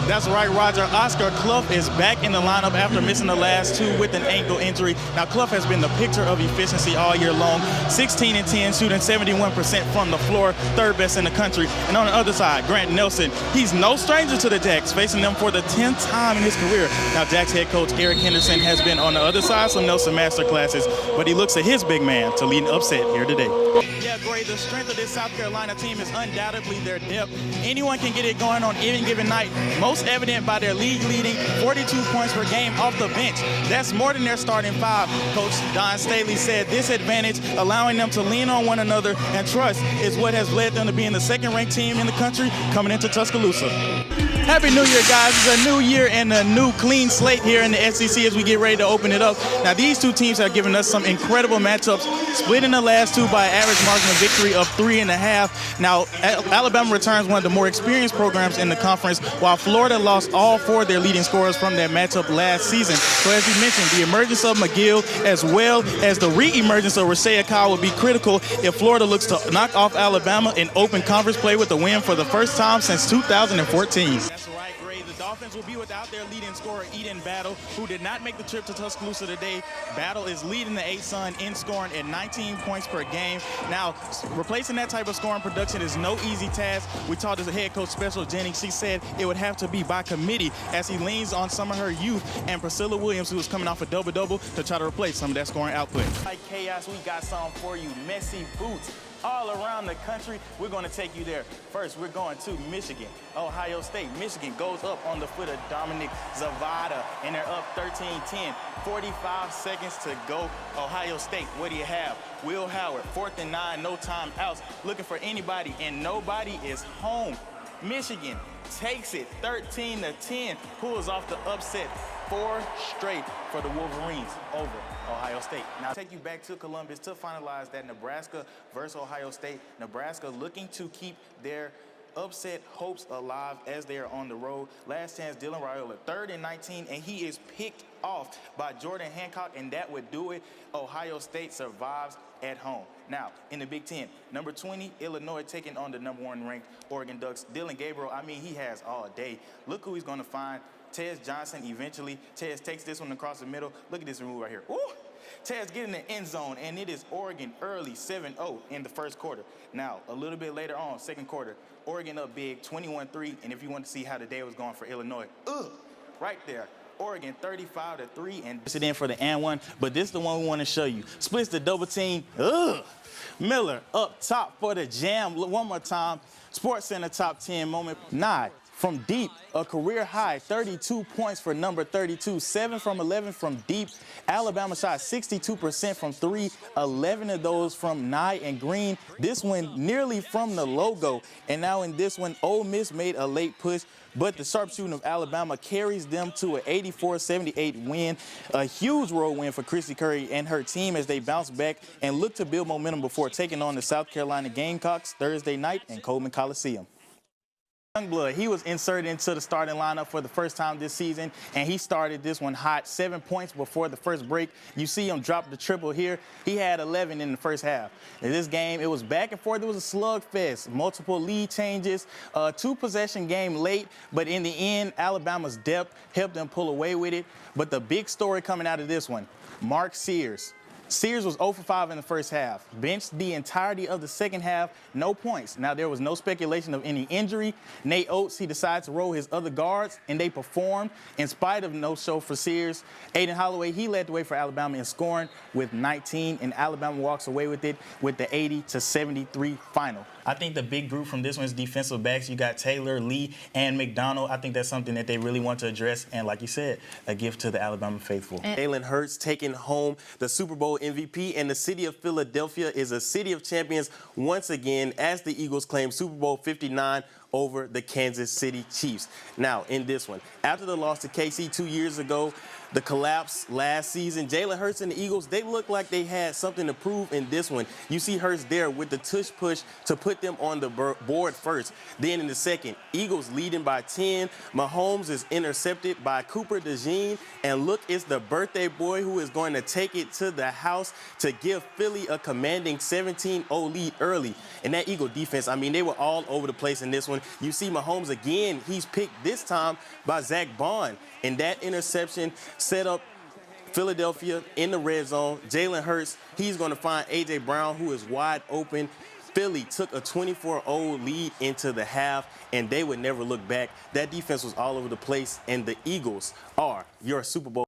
That's right, Roger. Oscar Clough is back in the lineup after missing the last two with an ankle injury. Now, Clough has been the picture of efficiency all year long. 16 and 10, shooting 71% from the floor, third best in the country. And on the other side, Grant Nelson, he's no stranger to the Jacks, facing them for the 10th time in his career. Now, Jacks head coach Eric Henderson has been on the other side, some Nelson master classes, but he looks at his big man to lead an upset here today. Yeah, Gray, the strength of this South Carolina team is undoubtedly their depth. Anyone can get it going on any given night, most evident by their league-leading 42 points per game off the bench. That's more than their starting five. Coach Don Staley said this advantage, allowing them to lean on one another and trust, is what has led them to being the second-ranked team in the country coming into Tuscaloosa. Happy New Year, guys. It's a new year and a new clean slate here in the SEC as we get ready to open it up. Now, these two teams have given us some incredible matchups, splitting the last two by an average margin of victory of 3.5. Now, Alabama returns one of the more experienced programs in the conference, while Florida lost all four of their leading scorers from that matchup last season. So, as you mentioned, the emergence of McGill as well as the re-emergence of Rashea Kyle will be critical if Florida looks to knock off Alabama in open conference play with a win for the first time since 2014. That's right, Gray. The Dolphins will be without their leading scorer, Eden Battle, who did not make the trip to Tuscaloosa today. Battle is leading the ASUN in scoring at 19 points per game. Now, replacing that type of scoring production is no easy task. We talked to the head coach, Special Jennings. She said it would have to be by committee as he leans on some of her youth and Priscilla Williams, who is coming off a double-double, to try to replace some of that scoring output. Like chaos, we got something for you. Messy boots all around the country. We're going to take you there. First, we're going to Michigan, Ohio State. Michigan goes up on the foot of Dominic Zavada, and they're up 13-10. 45 seconds to go. Ohio State, what do you have? Will Howard, 4th and 9, no timeouts, looking for anybody, and nobody is home. Michigan takes it 13-10, pulls off the upset. 4 straight for the Wolverines over Ohio State. Now, take you back to Columbus to finalize that Nebraska versus Ohio State. Nebraska looking to keep their upset hopes alive as they are on the road. Last chance, Dylan Raiola, 3rd and 19, and he is picked off by Jordan Hancock, and that would do it. Ohio State survives at home. Now, in the Big Ten, number 20, Illinois taking on the number 1 ranked Oregon Ducks. Dylan Gabriel, I mean, he has all day. Look who he's going to find. Tez Johnson eventually. Tez takes this one across the middle. Look at this move right here. Woo! Tez getting the end zone, and it is Oregon early, 7-0 in the first quarter. Now, a little bit later on, second quarter, Oregon up big, 21-3. And if you want to see how the day was going for Illinois, right there. Oregon 35-3 and sit in for the and one, but this is the one we want to show you. Splits the double team. Miller up top for the jam. One more time. Sports Center top 10 moment. Nye from deep, a career high, 32 points for number 32, 7 from 11 from deep. Alabama shot 62% from 3, 11 of those from Nye and Green. This one nearly from the logo. And now in this one, Ole Miss made a late push, but the sharpshooting of Alabama carries them to an 84-78 win. A huge road win for Christy Curry and her team as they bounce back and look to build momentum before taking on the South Carolina Gamecocks Thursday night in Coleman Coliseum. Youngblood, he was inserted into the starting lineup for the first time this season, and he started this one hot, 7 points before the first break. You see him drop the triple here. He had 11 in the first half. In this game, it was back and forth. It was a slugfest, multiple lead changes, 2-possession game late, but in the end, Alabama's depth helped them pull away with it. But the big story coming out of this one, Mark Sears. Sears was 0 for 5 in the first half, benched the entirety of the second half, no points. Now, there was no speculation of any injury. Nate Oates, he decided to roll his other guards, and they performed in spite of no show for Sears. Aiden Holloway, he led the way for Alabama in scoring with 19, and Alabama walks away with it with the 80-73 final. I think the big group from this one is defensive backs. You got Taylor, Lee, and McDonald. I think that's something that they really want to address, and like you said, a gift to the Alabama faithful. Jalen Hurts taking home the Super Bowl MVP, and the city of Philadelphia is a city of champions once again as the Eagles claim Super Bowl 59 over the Kansas City Chiefs. Now, in this one, after the loss to KC 2 years ago, the collapse last season. Jalen Hurts and the Eagles, they look like they had something to prove in this one. You see Hurts there with the tush push to put them on the board first. Then in the second, Eagles leading by 10. Mahomes is intercepted by Cooper DeJean. And look, it's the birthday boy who is going to take it to the house to give Philly a commanding 17-0 lead early. And that Eagle defense, I mean, they were all over the place in this one. You see Mahomes again, he's picked this time by Zach Bond. And that interception set up Philadelphia in the red zone. Jalen Hurts, he's going to find A.J. Brown, who is wide open. Philly took a 24-0 lead into the half, and they would never look back. That defense was all over the place, and the Eagles are your Super Bowl